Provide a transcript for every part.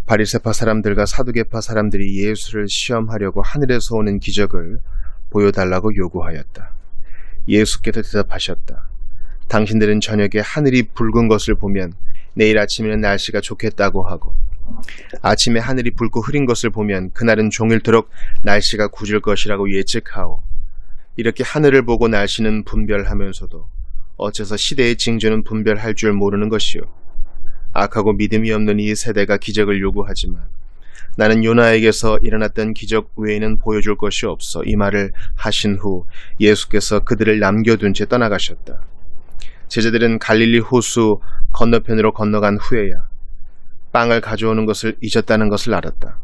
바리새파 사람들과 사두개파 사람들이 예수를 시험하려고 하늘에서 오는 기적을 보여달라고 요구하였다. 예수께서 대답하셨다. 당신들은 저녁에 하늘이 붉은 것을 보면 내일 아침에는 날씨가 좋겠다고 하고, 아침에 하늘이 붉고 흐린 것을 보면 그날은 종일토록 날씨가 굳을 것이라고 예측하오. 이렇게 하늘을 보고 날씨는 분별하면서도 어째서 시대의 징조는 분별할 줄 모르는 것이오. 악하고 믿음이 없는 이 세대가 기적을 요구하지만 나는 요나에게서 일어났던 기적 외에는 보여줄 것이 없어. 이 말을 하신 후 예수께서 그들을 남겨둔 채 떠나가셨다. 제자들은 갈릴리 호수 건너편으로 건너간 후에야 빵을 가져오는 것을 잊었다는 것을 알았다.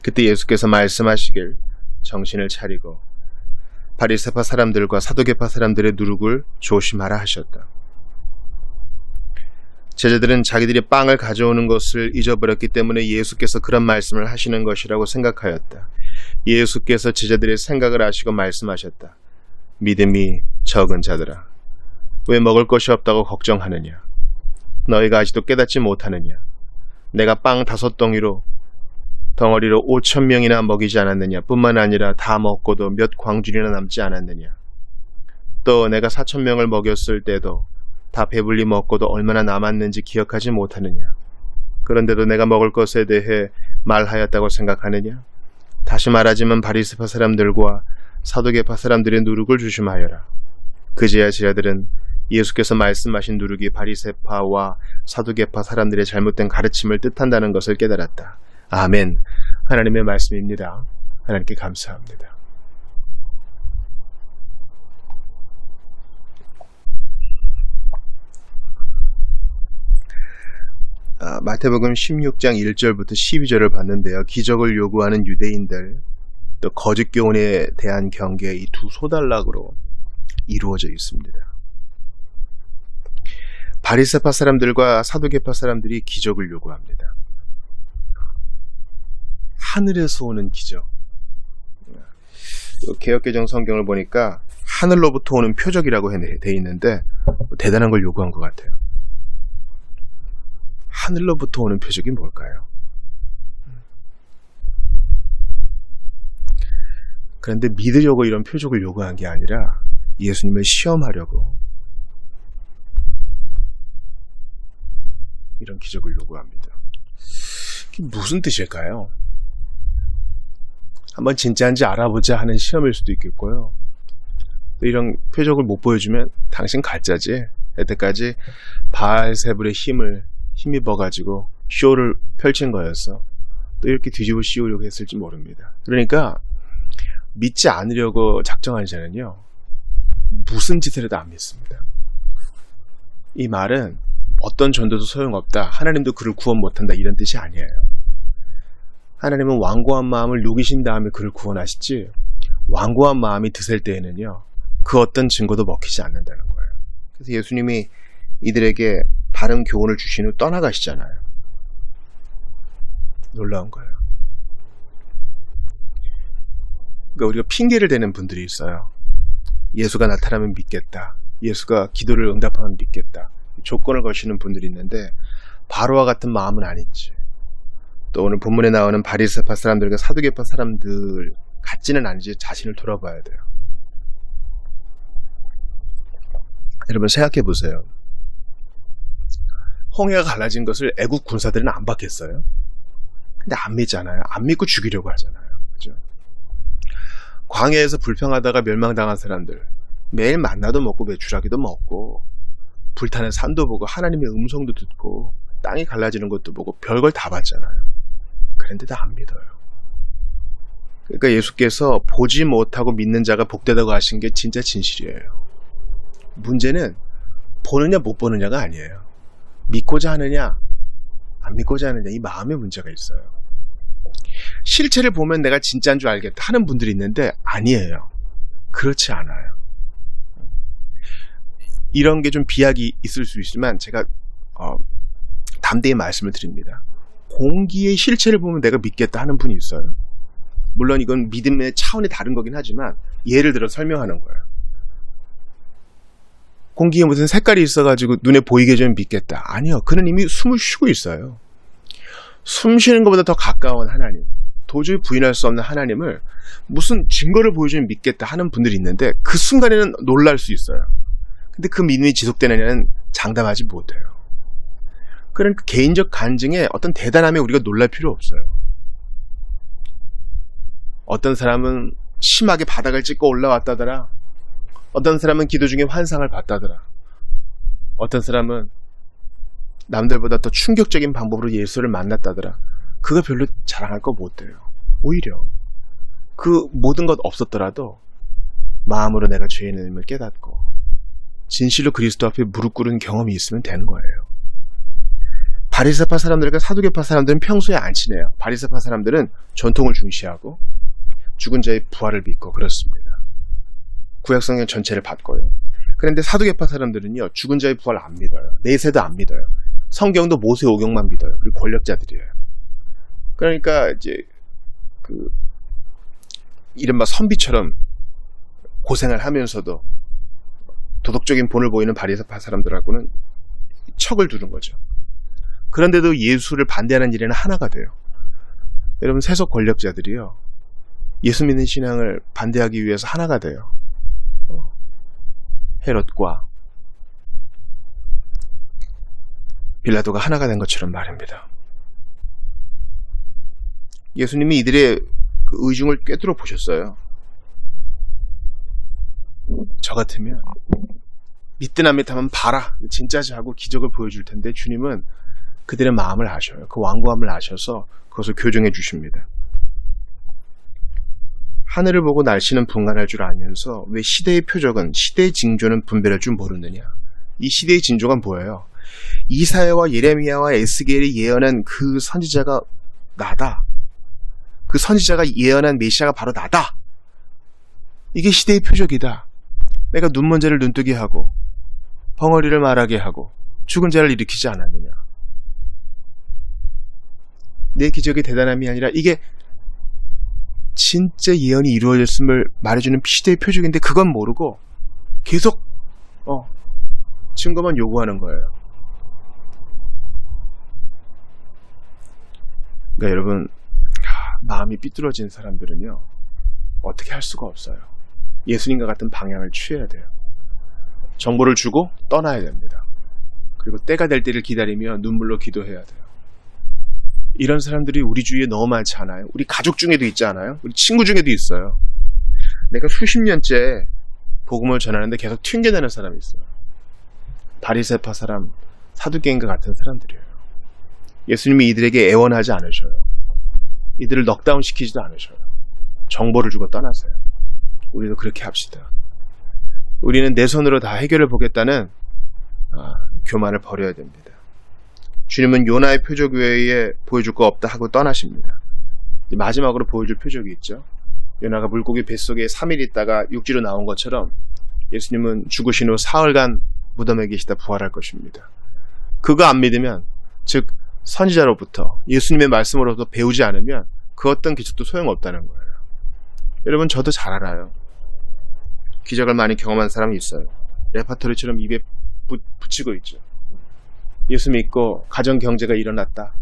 그때 예수께서 말씀하시길 정신을 차리고 바리새파 사람들과 사두개파 사람들의 누룩을 조심하라 하셨다. 제자들은 자기들이 빵을 가져오는 것을 잊어버렸기 때문에 예수께서 그런 말씀을 하시는 것이라고 생각하였다. 예수께서 제자들의 생각을 아시고 말씀하셨다. 믿음이 적은 자들아, 왜 먹을 것이 없다고 걱정하느냐? 너희가 아직도 깨닫지 못하느냐? 내가 빵 5덩어리로 5,000명이나 먹이지 않았느냐? 뿐만 아니라 다 먹고도 몇 광줄이나 남지 않았느냐? 또 내가 4,000명을 먹였을 때도 다 배불리 먹고도 얼마나 남았는지 기억하지 못하느냐? 그런데도 내가 먹을 것에 대해 말하였다고 생각하느냐? 다시 말하지만 바리새파 사람들과 사두개파 사람들의 누룩을 조심하여라. 그제야 제자들은 예수께서 말씀하신 누룩이 바리새파와 사두개파 사람들의 잘못된 가르침을 뜻한다는 것을 깨달았다. 아멘. 하나님의 말씀입니다. 하나님께 감사합니다. 마태복음 16장 1절부터 12절을 봤는데요. 기적을 요구하는 유대인들, 또 거짓 교훈에 대한 경계, 이 두 소단락으로 이루어져 있습니다. 바리새파 사람들과 사두개파 사람들이 기적을 요구합니다. 하늘에서 오는 기적. 개역개정 성경을 보니까 하늘로부터 오는 표적이라고 돼 있는데 대단한 걸 요구한 것 같아요. 하늘로부터 오는 표적이 뭘까요? 그런데 믿으려고 이런 표적을 요구한 게 아니라 예수님을 시험하려고 이런 기적을 요구합니다. 이게 무슨 뜻일까요? 한번 진짜인지 알아보자 하는 시험일 수도 있겠고요. 이런 표적을 못 보여주면 당신 가짜지. 여태까지 바알세불의 힘입어가지고 쇼를 펼친 거였어. 또 이렇게 뒤집어 씌우려고 했을지 모릅니다. 그러니까 믿지 않으려고 작정한 자는요, 무슨 짓을 해도 안 믿습니다. 이 말은 어떤 전도도 소용없다, 하나님도 그를 구원 못한다, 이런 뜻이 아니에요. 하나님은 완고한 마음을 녹이신 다음에 그를 구원하시지, 완고한 마음이 드셀 때에는요, 그 어떤 증거도 먹히지 않는다는 거예요. 그래서 예수님이 이들에게 바른 교훈을 주신 후 떠나가시잖아요. 놀라운 거예요. 그러니까 우리가 핑계를 대는 분들이 있어요. 예수가 나타나면 믿겠다, 예수가 기도를 응답하면 믿겠다, 조건을 거시는 분들이 있는데 바로와 같은 마음은 아닌지, 또 오늘 본문에 나오는 바리새파 사람들과 사두개파 사람들 같지는 않은지 자신을 돌아봐야 돼요. 여러분 생각해 보세요. 홍해가 갈라진 것을 애국 군사들은 안 받겠어요? 근데 안 믿잖아요. 안 믿고 죽이려고 하잖아요. 그죠? 광야에서 불평하다가 멸망당한 사람들, 매일 만나도 먹고 메추라기도 먹고 불타는 산도 보고 하나님의 음성도 듣고 땅이 갈라지는 것도 보고 별걸 다 봤잖아요. 그런데 다 안 믿어요. 그러니까 예수께서 보지 못하고 믿는 자가 복되다고 하신 게 진짜 진실이에요. 문제는 보느냐 못 보느냐가 아니에요. 믿고자 하느냐 안 믿고자 하느냐, 이 마음의 문제가 있어요. 실체를 보면 내가 진짜인 줄 알겠다 하는 분들이 있는데 아니에요. 그렇지 않아요. 이런 게 좀 비약이 있을 수 있지만 제가 담대히 말씀을 드립니다. 공기의 실체를 보면 내가 믿겠다 하는 분이 있어요. 물론 이건 믿음의 차원이 다른 거긴 하지만 예를 들어 설명하는 거예요. 공기에 무슨 색깔이 있어가지고 눈에 보이게 좀 믿겠다. 아니요. 그는 이미 숨을 쉬고 있어요. 숨 쉬는 것보다 더 가까운 하나님, 도저히 부인할 수 없는 하나님을 무슨 증거를 보여주면 믿겠다 하는 분들이 있는데 그 순간에는 놀랄 수 있어요. 근데 그 믿음이 지속되느냐는 장담하지 못해요. 그러니까 개인적 간증에 어떤 대단함에 우리가 놀랄 필요 없어요. 어떤 사람은 심하게 바닥을 찍고 올라왔다더라. 어떤 사람은 기도 중에 환상을 봤다더라. 어떤 사람은 남들보다 더 충격적인 방법으로 예수를 만났다더라. 그거 별로 자랑할 거 못 돼요. 오히려 그 모든 것 없었더라도 마음으로 내가 죄인임을 깨닫고 진실로 그리스도 앞에 무릎 꿇은 경험이 있으면 되는 거예요. 바리새파 사람들과 사두개파 사람들은 평소에 안 친해요. 바리새파 사람들은 전통을 중시하고 죽은 자의 부활을 믿고 그렇습니다. 구약성경 전체를 받고요. 그런데 사두개파 사람들은요, 죽은 자의 부활 안 믿어요. 내세도 안 믿어요. 성경도 모세 오경만 믿어요. 그리고 권력자들이에요. 그러니까 이제 이른바 선비처럼 고생을 하면서도 도덕적인 본을 보이는 바리새파 사람들하고는 척을 두는 거죠. 그런데도 예수를 반대하는 일에는 하나가 돼요. 여러분, 세속 권력자들이요, 예수 믿는 신앙을 반대하기 위해서 하나가 돼요. 헤롯과 빌라도가 하나가 된 것처럼 말입니다. 예수님이 이들의 그 의중을 꿰뚫어 보셨어요. 저 같으면 믿든 안 믿든 봐라, 진짜지 하고 기적을 보여줄 텐데 주님은 그들의 마음을 아셔요. 그 완고함을 아셔서 그것을 교정해 주십니다. 하늘을 보고 날씨는 분간할 줄 알면서 왜 시대의 표적은, 시대의 징조는 분별할 줄 모르느냐. 이 시대의 징조가 뭐예요? 이사야와 예레미야와 에스겔이 예언한 그 선지자가 나다. 그 선지자가 예언한 메시아가 바로 나다. 이게 시대의 표적이다. 내가 눈먼 자를 눈뜨게 하고 벙어리를 말하게 하고 죽은 자를 일으키지 않았느냐. 내 기적의 대단함이 아니라 이게 진짜 예언이 이루어졌음을 말해주는 시대의 표적인데 그건 모르고 계속 증거만 요구하는 거예요. 그러니까 여러분, 마음이 삐뚤어진 사람들은요, 어떻게 할 수가 없어요. 예수님과 같은 방향을 취해야 돼요. 정보를 주고 떠나야 됩니다. 그리고 때가 될 때를 기다리며 눈물로 기도해야 돼요. 이런 사람들이 우리 주위에 너무 많지 않아요? 우리 가족 중에도 있지 않아요? 우리 친구 중에도 있어요. 내가 수십 년째 복음을 전하는데 계속 튕겨내는 사람이 있어요. 바리새파 사람, 사두개인과 같은 사람들이에요. 예수님이 이들에게 애원하지 않으셔요. 이들을 넉다운 시키지도 않으셔요. 정보를 주고 떠나세요. 우리도 그렇게 합시다. 우리는 내 손으로 다 해결해 보겠다는 교만을 버려야 됩니다. 주님은 요나의 표적 외에 보여줄 거 없다 하고 떠나십니다. 마지막으로 보여줄 표적이 있죠. 요나가 물고기 뱃속에 3일 있다가 육지로 나온 것처럼 예수님은 죽으신 후 사흘간 무덤에 계시다 부활할 것입니다. 그거 안 믿으면, 즉 선지자로부터 예수님의 말씀으로부터 배우지 않으면 그 어떤 기적도 소용없다는 거예요. 여러분, 저도 잘 알아요. 기적을 많이 경험한 사람이 있어요. 레파토리처럼 입에 붙이고 있죠. 예수 믿고 가정 경제가 일어났다.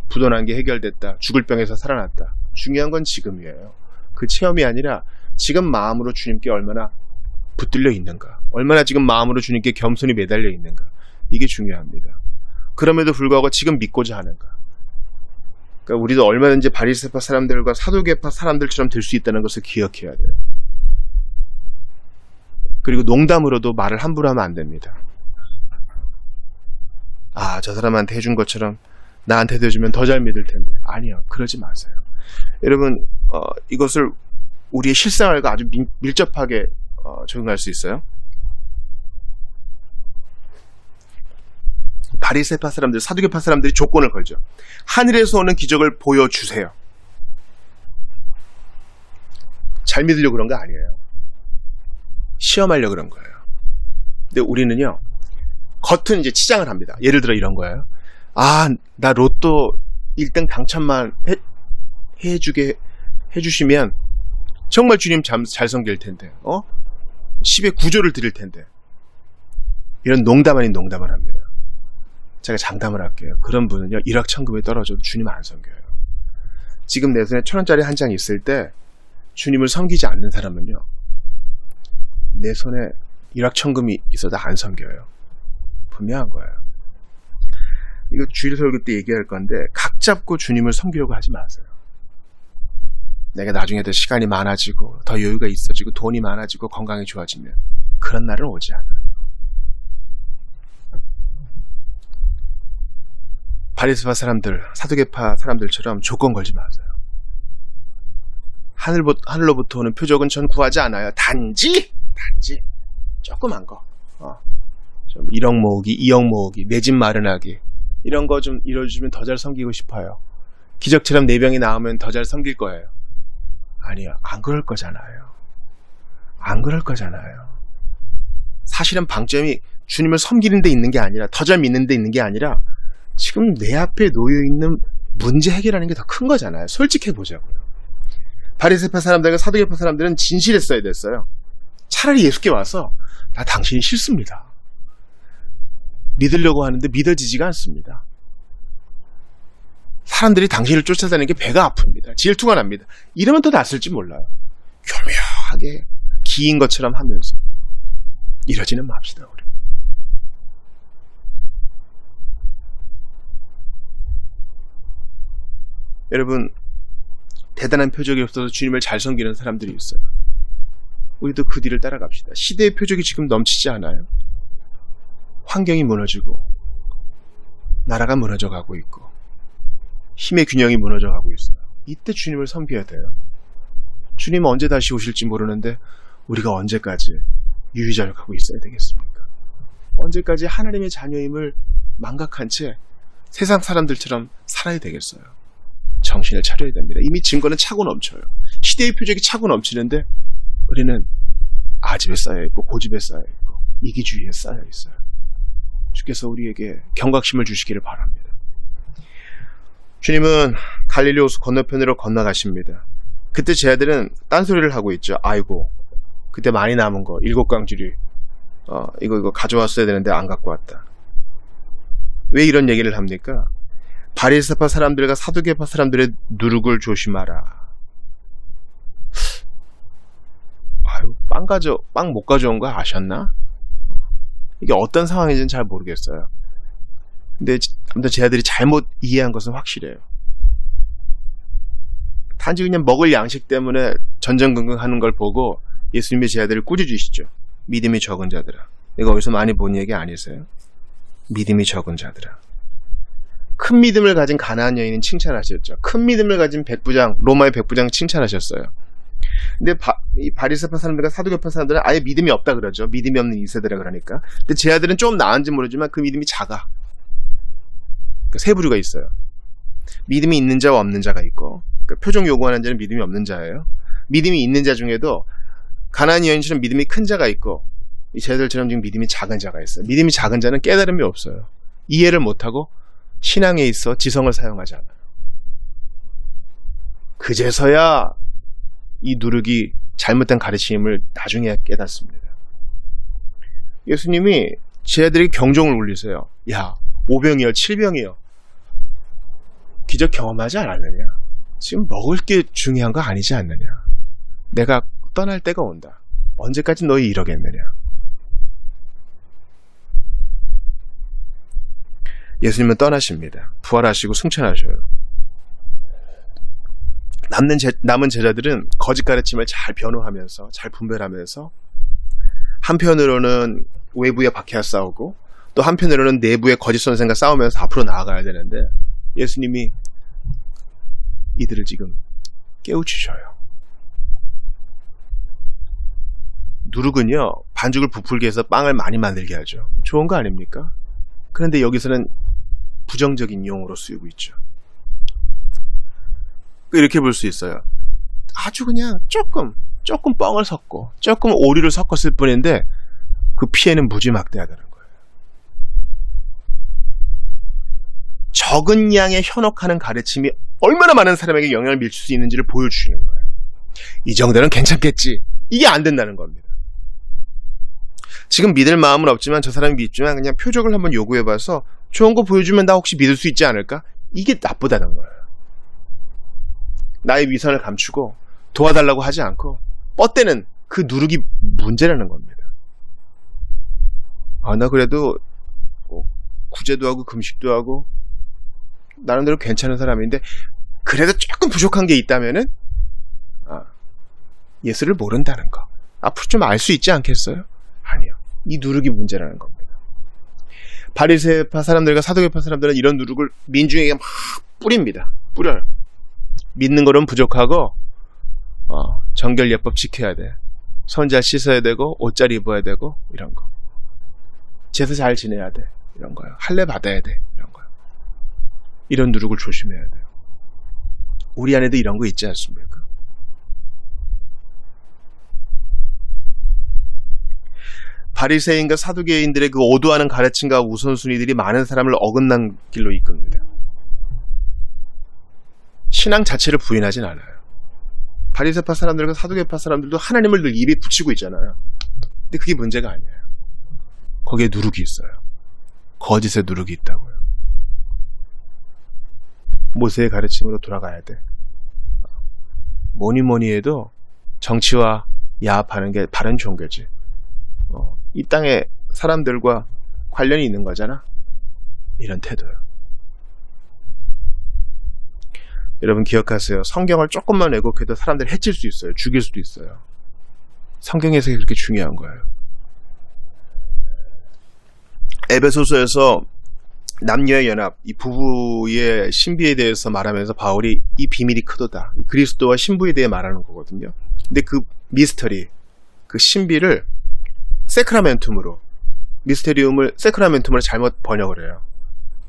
부도난 게 해결됐다. 죽을 병에서 살아났다. 중요한 건 지금이에요. 그 체험이 아니라 지금 마음으로 주님께 얼마나 붙들려 있는가. 얼마나 지금 마음으로 주님께 겸손히 매달려 있는가. 이게 중요합니다. 그럼에도 불구하고 지금 믿고자 하는가. 그러니까 우리도 얼마든지 바리새파 사람들과 사두개파 사람들처럼 될 수 있다는 것을 기억해야 돼요. 그리고 농담으로도 말을 함부로 하면 안 됩니다. 저 사람한테 해준 것처럼 나한테도 해주면 더 잘 믿을 텐데. 아니요, 그러지 마세요. 여러분, 이것을 우리의 실생활과 아주 밀접하게 적용할 수 있어요. 바리새파 사람들, 사두개파 사람들이 조건을 걸죠. 하늘에서 오는 기적을 보여주세요. 잘 믿으려고 그런 거 아니에요. 시험하려고 그런 거예요. 근데 우리는요, 겉은 이제 치장을 합니다. 예를 들어 이런 거예요. 나 로또 1등 당첨만 해주시면 정말 주님 잘 섬길 텐데, 10의 9조를 드릴 텐데. 이런 농담 아닌 농담을 합니다. 제가 장담을 할게요. 그런 분은요, 일확천금에 떨어져도 주님 안 섬겨요. 지금 내 손에 1,000원짜리 한 장 있을 때 주님을 섬기지 않는 사람은요, 내 손에 일확천금이 있어도 안 섬겨요. 분명한 거예요. 이거 주일 설교 때 얘기할 건데, 각 잡고 주님을 섬기려고 하지 마세요. 내가 나중에 더 시간이 많아지고 더 여유가 있어지고 돈이 많아지고 건강이 좋아지면 그런 날은 오지 않아요. 바리새파 사람들, 사두개파 사람들처럼 조건 걸지 마세요. 하늘로부터 오는 표적은 전 구하지 않아요. 단지 조그만 거, 좀 1억 모으기, 2억 모으기, 내 집 마련하기, 이런 거 좀 이뤄주면 더 잘 섬기고 싶어요. 기적처럼 4병이 나오면 더 잘 섬길 거예요. 아니요, 안 그럴 거잖아요. 안 그럴 거잖아요. 사실은 방점이 주님을 섬기는 데 있는 게 아니라, 더 잘 믿는 데 있는 게 아니라, 지금 내 앞에 놓여있는 문제 해결하는 게 더 큰 거잖아요. 솔직해 보자고요. 바리새파 사람들과 사두개파 사람들은 진실했어야 됐어요. 차라리 예수께 와서 나 당신이 싫습니다. 믿으려고 하는데 믿어지지가 않습니다. 사람들이 당신을 쫓아다니는 게 배가 아픕니다. 질투가 납니다. 이러면 더 낫을지 몰라요. 교묘하게 기인 것처럼 하면서 이러지는 맙시다. 우리. 여러분, 대단한 표적이 없어서 주님을 잘 섬기는 사람들이 있어요. 우리도 그 뒤를 따라갑시다. 시대의 표적이 지금 넘치지 않아요? 환경이 무너지고 나라가 무너져가고 있고 힘의 균형이 무너져가고 있어요. 이때 주님을 섬겨야 돼요. 주님은 언제 다시 오실지 모르는데 우리가 언제까지 유유자적하고 있어야 되겠습니까? 언제까지 하나님의 자녀임을 망각한 채 세상 사람들처럼 살아야 되겠어요? 정신을 차려야 됩니다. 이미 증거는 차고 넘쳐요. 시대의 표적이 차고 넘치는데 우리는 아집에 쌓여있고 고집에 쌓여있고 이기주의에 쌓여있어요. 주께서 우리에게 경각심을 주시기를 바랍니다. 주님은 갈릴리 호수 건너편으로 건너가십니다. 그때 제 아들은 딴소리를 하고 있죠. 아이고, 그때 많이 남은 거 7강줄이 이거 가져왔어야 되는데 안 갖고 왔다. 왜 이런 얘기를 합니까? 바리새파 사람들과 사두개파 사람들의 누룩을 조심하라. 아유, 빵 못 가져온 거 아셨나? 이게 어떤 상황인지는 잘 모르겠어요. 근데 아무튼 제 아들이 잘못 이해한 것은 확실해요. 단지 그냥 먹을 양식 때문에 전전긍긍하는 걸 보고 예수님이 제 아들을 꾸짖으시죠. 믿음이 적은 자들아. 이거 어디서 많이 본 얘기 아니세요? 믿음이 적은 자들아. 큰 믿음을 가진 가나안 여인은 칭찬하셨죠. 큰 믿음을 가진 백부장, 로마의 백부장 칭찬하셨어요. 근데 이 바리새파 사람들과 사두개파 사람들은 아예 믿음이 없다 그러죠. 믿음이 없는 2세대라 그러니까. 근데 제 아들은 좀 나은지 모르지만 그 믿음이 작아. 그러니까 세 부류가 있어요. 믿음이 있는 자와 없는 자가 있고, 그러니까 표적 요구하는 자는 믿음이 없는 자예요. 믿음이 있는 자 중에도 가나안 여인처럼 믿음이 큰 자가 있고, 이 제자들처럼 지금 믿음이 작은 자가 있어요. 믿음이 작은 자는 깨달음이 없어요. 이해를 못하고 신앙에 있어 지성을 사용하지 않아요. 그제서야 이 누룩이 잘못된 가르침을 나중에 깨닫습니다. 예수님이 제 아들에게 경종을 울리세요. 야, 5병이요 7병이요 기적 경험하지 않았느냐? 지금 먹을 게 중요한 거 아니지 않느냐? 내가 떠날 때가 온다. 언제까지 너희 이러겠느냐? 예수님은 떠나십니다. 부활하시고 승천하셔요. 남은 제자들은 거짓 가르침을 잘 변호하면서, 잘 분별하면서, 한편으로는 외부에 박해와 싸우고, 또 한편으로는 내부의 거짓 선생과 싸우면서 앞으로 나아가야 되는데, 예수님이 이들을 지금 깨우치셔요. 누룩은요, 반죽을 부풀게 해서 빵을 많이 만들게 하죠. 좋은 거 아닙니까? 그런데 여기서는 부정적인 용어로 쓰이고 있죠. 이렇게 볼 수 있어요. 아주 그냥 조금 뻥을 섞고 조금 오류를 섞었을 뿐인데 그 피해는 무지막대하다는 거예요. 적은 양의 현혹하는 가르침이 얼마나 많은 사람에게 영향을 미칠 수 있는지를 보여주시는 거예요. 이 정도는 괜찮겠지. 이게 안 된다는 겁니다. 지금 믿을 마음은 없지만 저 사람이 믿지만 그냥 표적을 한번 요구해봐서 좋은 거 보여주면 나 혹시 믿을 수 있지 않을까? 이게 나쁘다는 거예요. 나의 위선을 감추고 도와달라고 하지 않고 뻗대는 그 누룩이 문제라는 겁니다. 나 그래도 구제도 하고 금식도 하고 나름대로 괜찮은 사람인데 그래도 조금 부족한 게 있다면은 예수를 모른다는 거. 앞으로 좀 알 수 있지 않겠어요? 아니요. 이 누룩이 문제라는 겁니다. 바리새파 사람들과 사두개파 사람들은 이런 누룩을 민중에게 막 뿌립니다. 뿌려요. 믿는 거는 부족하고 정결예법 지켜야 돼. 손 잘 씻어야 되고 옷 잘 입어야 되고 이런 거. 제사 잘 지내야 돼. 이런 거요. 할례 받아야 돼. 이런 거요. 이런 누룩을 조심해야 돼요. 우리 안에도 이런 거 있지 않습니까? 바리새인과 사두개인들의 그 오도하는 가르침과 우선순위들이 많은 사람을 어긋난 길로 이끕니다. 신앙 자체를 부인하진 않아요. 바리새파 사람들과 사두개파 사람들도 하나님을 늘 입에 붙이고 있잖아요. 근데 그게 문제가 아니에요. 거기에 누룩이 있어요. 거짓의 누룩이 있다고요. 모세의 가르침으로 돌아가야 돼. 뭐니 해도 정치와 야합하는 게 바른 종교지. 이 땅의 사람들과 관련이 있는 거잖아. 이런 태도요. 여러분 기억하세요. 성경을 조금만 왜곡해도 사람들 해칠 수 있어요. 죽일 수도 있어요. 성경에서 그렇게 중요한 거예요. 에베소서에서 남녀의 연합, 이 부부의 신비에 대해서 말하면서 바울이 이 비밀이 크도다. 그리스도와 신부에 대해 말하는 거거든요. 근데 그 미스터리, 그 신비를 세크라멘툼으로, 미스테리움을 세크라멘툼으로 잘못 번역을 해요.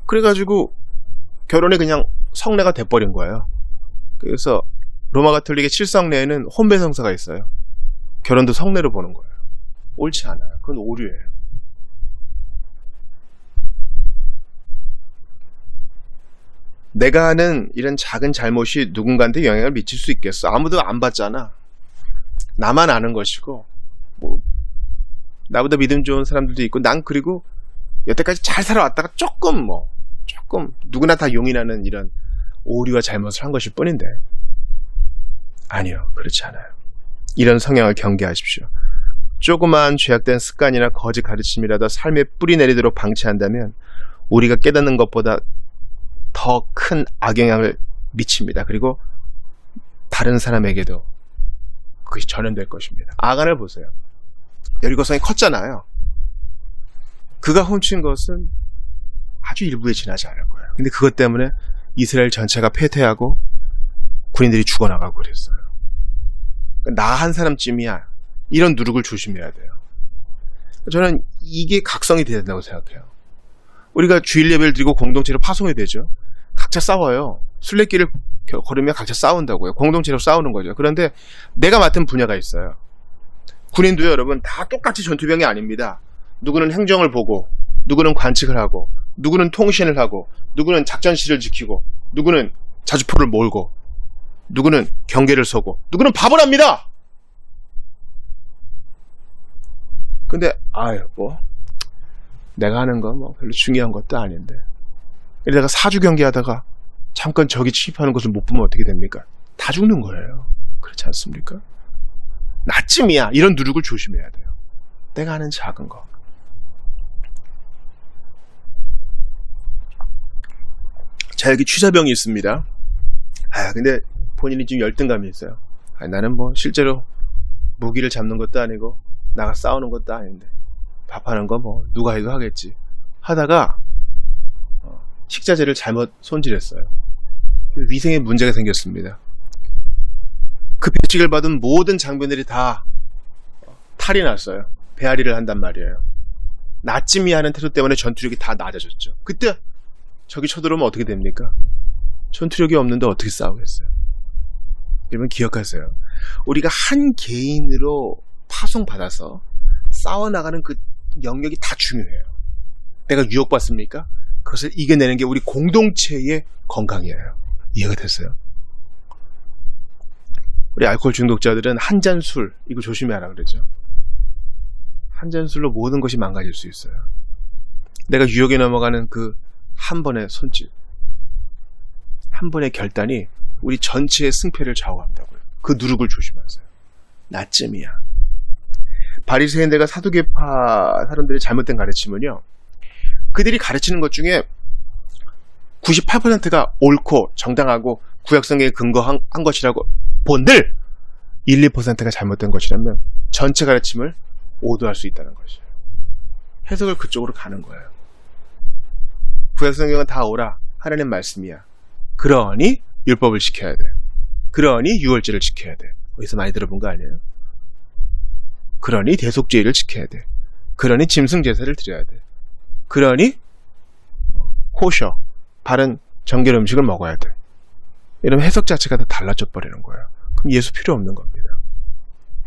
그래가지고 결혼이 그냥 성례가 돼버린 거예요. 그래서 로마 가톨릭의 7성례에는 혼배성사가 있어요. 결혼도 성례로 보는 거예요. 옳지 않아요. 그건 오류예요. 내가 하는 이런 작은 잘못이 누군가한테 영향을 미칠 수 있겠어? 아무도 안 봤잖아. 나만 아는 것이고, 나보다 믿음 좋은 사람들도 있고, 난 그리고 여태까지 잘 살아왔다가 조금 누구나 다 용인하는 이런 오류와 잘못을 한 것일 뿐인데, 아니요, 그렇지 않아요. 이런 성향을 경계하십시오. 조그마한 죄악된 습관이나 거짓 가르침이라도 삶에 뿌리 내리도록 방치한다면 우리가 깨닫는 것보다 더 큰 악영향을 미칩니다. 그리고 다른 사람에게도 그것이 전염될 것입니다. 아간을 보세요. 여리고성이 컸잖아요. 그가 훔친 것은 아주 일부에 지나지 않을 거예요. 근데 그것 때문에 이스라엘 전체가 패퇴하고 군인들이 죽어나가고 그랬어요. 나 한 사람쯤이야. 이런 누룩을 조심해야 돼요. 저는 이게 각성이 돼야 된다고 생각해요. 우리가 주일 예배를 드리고 공동체로 파송이 되죠. 각자 싸워요. 순례길을 걸으며 각자 싸운다고요. 공동체로 싸우는 거죠. 그런데 내가 맡은 분야가 있어요. 군인도요, 여러분, 다 똑같이 전투병이 아닙니다. 누구는 행정을 보고, 누구는 관측을 하고, 누구는 통신을 하고, 누구는 작전실을 지키고, 누구는 자주포를 몰고, 누구는 경계를 서고, 누구는 밥을 합니다. 근데 내가 하는 건 별로 중요한 것도 아닌데, 내가 사주 경계하다가 잠깐 적이 침입하는 것을 못 보면 어떻게 됩니까? 다 죽는 거예요. 그렇지 않습니까? 나쯤이야. 이런 누룩을 조심해야 돼요. 내가 하는 작은 거. 자, 여기 취사병이 있습니다. 근데 본인이 지금 열등감이 있어요. 나는 실제로 무기를 잡는 것도 아니고 나가 싸우는 것도 아닌데 밥하는 거 누가 해도 하겠지 하다가 식자재를 잘못 손질했어요. 위생에 문제가 생겼습니다. 그 배식을 받은 모든 장병들이 다 탈이 났어요. 배앓이를 한단 말이에요. 나쯤이 하는 태도 때문에 전투력이 다 낮아졌죠. 그때 적이 쳐들어오면 어떻게 됩니까? 전투력이 없는데 어떻게 싸우겠어요? 여러분 기억하세요. 우리가 한 개인으로 파송받아서 싸워나가는 그 영역이 다 중요해요. 내가 유혹받습니까? 그것을 이겨내는 게 우리 공동체의 건강이에요. 이해가 됐어요? 우리 알코올 중독자들은 한 잔 술, 이거 조심해라 그러죠. 한 잔 술로 모든 것이 망가질 수 있어요. 내가 유혹에 넘어가는 그 한 번의 손짓, 한 번의 결단이 우리 전체의 승패를 좌우한다고요. 그 누룩을 조심하세요. 나쯤이야. 바리새인들과 사두개파 사람들의 잘못된 가르침은요, 그들이 가르치는 것 중에 98%가 옳고 정당하고 구약성경에 근거한 것이라고 본들 1, 2%가 잘못된 것이라면 전체 가르침을 오도할 수 있다는 것이에요. 해석을 그쪽으로 가는 거예요. 구약성경은 다 옳아. 하나님 말씀이야. 그러니 율법을 지켜야 돼. 그러니 유월절을 지켜야 돼. 어디서 많이 들어본 거 아니에요? 그러니 대속죄를 지켜야 돼. 그러니 짐승 제사를 드려야 돼. 그러니 코셔, 바른 정결 음식을 먹어야 돼. 이런 해석 자체가 다 달라져 버리는 거예요. 그럼 예수 필요 없는 겁니다.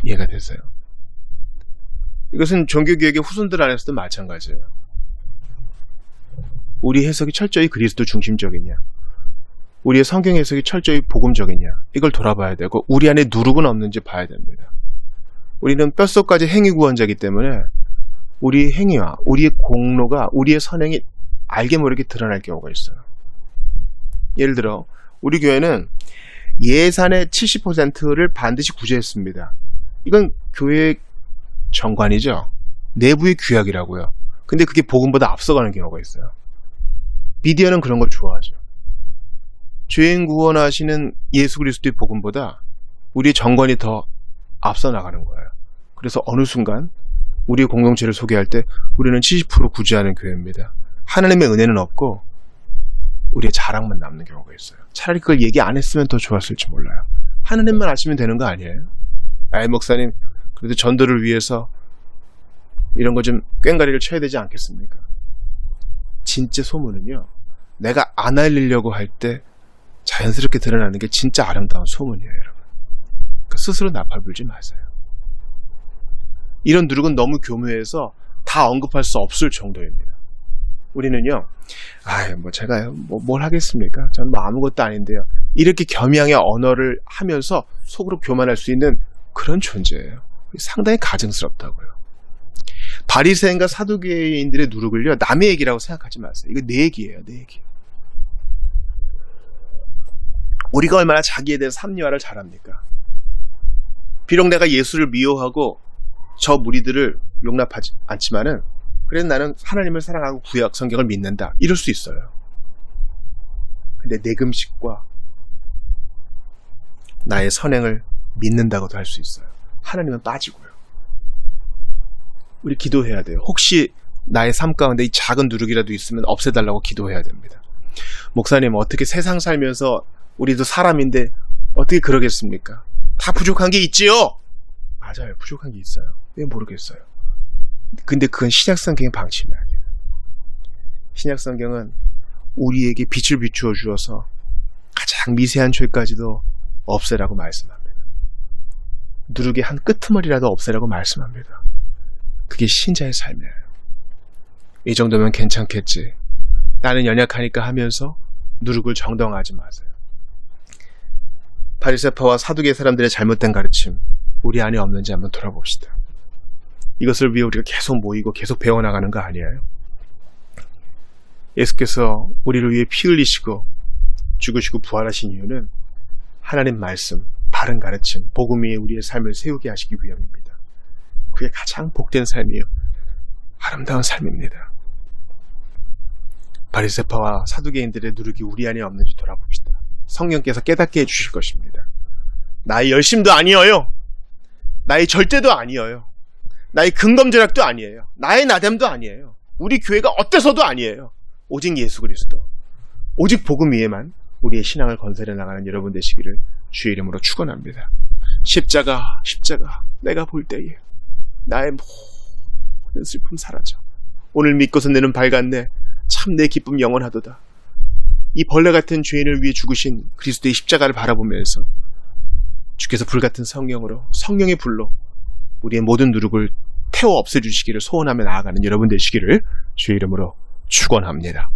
이해가 되세요? 이것은 종교개혁의 후손들 안에서도 마찬가지예요. 우리 해석이 철저히 그리스도 중심적이냐, 우리의 성경 해석이 철저히 복음적이냐, 이걸 돌아봐야 되고 우리 안에 누룩은 없는지 봐야 됩니다. 우리는 뼛속까지 행위 구원자이기 때문에 우리 행위와 우리의 공로가, 우리의 선행이 알게 모르게 드러날 경우가 있어요. 예를 들어 우리 교회는 예산의 70%를 반드시 구제했습니다. 이건 교회 정관이죠. 내부의 규약이라고요. 근데 그게 복음보다 앞서가는 경우가 있어요. 미디어는 그런 걸 좋아하죠. 죄인 구원하시는 예수 그리스도의 복음보다 우리의 정관이 더 앞서 나가는 거예요. 그래서 어느 순간 우리의 공동체를 소개할 때 우리는 70% 구제하는 교회입니다. 하나님의 은혜는 없고 우리의 자랑만 남는 경우가 있어요. 차라리 그걸 얘기 안 했으면 더 좋았을지 몰라요. 하나님만 아시면 되는 거 아니에요? 아이 목사님, 그래도 전도를 위해서 이런 거 좀 꽹가리를 쳐야 되지 않겠습니까? 진짜 소문은요, 내가 안 알리려고 할 때 자연스럽게 드러나는 게 진짜 아름다운 소문이에요, 여러분. 그러니까 스스로 나팔 불지 마세요. 이런 누룩은 너무 교묘해서 다 언급할 수 없을 정도입니다. 우리는요, 제가 뭘 하겠습니까? 저는 아무것도 아닌데요. 이렇게 겸양의 언어를 하면서 속으로 교만할 수 있는 그런 존재예요. 상당히 가증스럽다고요. 바리새인과 사두개인들의 누룩을요, 남의 얘기라고 생각하지 마세요. 이거 내 얘기예요, 내 얘기. 우리가 얼마나 자기에 대해서 합리화를 잘합니까? 비록 내가 예수를 미워하고 저 무리들을 용납하지 않지만은, 그래도 나는 하나님을 사랑하고 구약 성경을 믿는다, 이럴 수 있어요. 근데 내 금식과 나의 선행을 믿는다고도 할 수 있어요. 하나님은 빠지고요. 우리 기도해야 돼요. 혹시 나의 삶 가운데 이 작은 누룩이라도 있으면 없애달라고 기도해야 됩니다. 목사님, 어떻게 세상 살면서 우리도 사람인데 어떻게 그러겠습니까? 다 부족한 게 있지요? 맞아요. 부족한 게 있어요. 왜 모르겠어요. 근데 그건 신약성경의 방침이 아니에요. 신약성경은 우리에게 빛을 비추어 주어서 가장 미세한 죄까지도 없애라고 말씀합니다. 누룩의 한 끄트머리라도 없애라고 말씀합니다. 그게 신자의 삶이에요. 이 정도면 괜찮겠지, 나는 연약하니까 하면서 누룩을 정당화하지 마세요. 바리새파와 사두개 사람들의 잘못된 가르침, 우리 안에 없는지 한번 돌아봅시다. 이것을 위해 우리가 계속 모이고 계속 배워나가는 거 아니에요? 예수께서 우리를 위해 피 흘리시고 죽으시고 부활하신 이유는 하나님 말씀, 바른 가르침, 복음 위에 우리의 삶을 세우게 하시기 위함입니다. 그게 가장 복된 삶이요, 아름다운 삶입니다. 바리새파와 사두개인들의 누룩이 우리 안에 없는지 돌아봅시다. 성령께서 깨닫게 해주실 것입니다. 나의 열심도 아니어요, 나의 절제도 아니어요, 나의 근검절약도 아니에요, 나의 나됨도 아니에요, 우리 교회가 어때서도 아니에요. 오직 예수 그리스도, 오직 복음 위에만 우리의 신앙을 건설해 나가는 여러분 되시기를 주의 이름으로 축원합니다. 십자가 내가 볼 때에 나의 모든 슬픔 사라져. 오늘 믿고서 내는 밝았네. 참 내 기쁨 영원하도다. 이 벌레 같은 죄인을 위해 죽으신 그리스도의 십자가를 바라보면서 주께서 불같은 성령으로, 성령의 불로 우리의 모든 누룩을 태워 없애주시기를 소원하며 나아가는 여러분 되시기를 주의 이름으로 축원합니다.